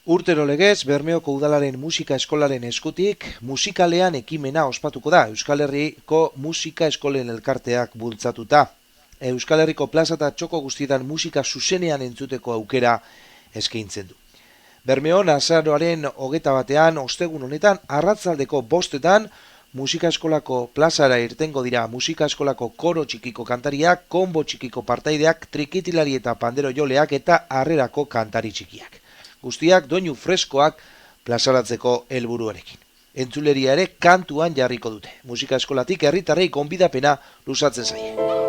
Urtero legez, Bermeoko Udalaren musika eskolaren eskutik, musikalean ekimena ospatuko da, Euskal Herriko musika eskolen elkarteak bultzatuta. Euskal Herriko plaza eta txoko guztietan musika zuzenean entzuteko aukera eskaintzen du. Bermeon azaroaren 21 ostegun honetan, arratzaldeko 5 musika eskolako plazara irtengo dira musika eskolako koro txikiko kantariak, konbo txikiko partaideak, trikitilari eta pandero joleak eta harrerako kantari txikiak. Guztiak doinu freskoak plazaratzeko helburuarekin. Entzuleria ere kantuan jarriko dute. Musika eskolatik herritarrei gonbidapena luzatzen zaie.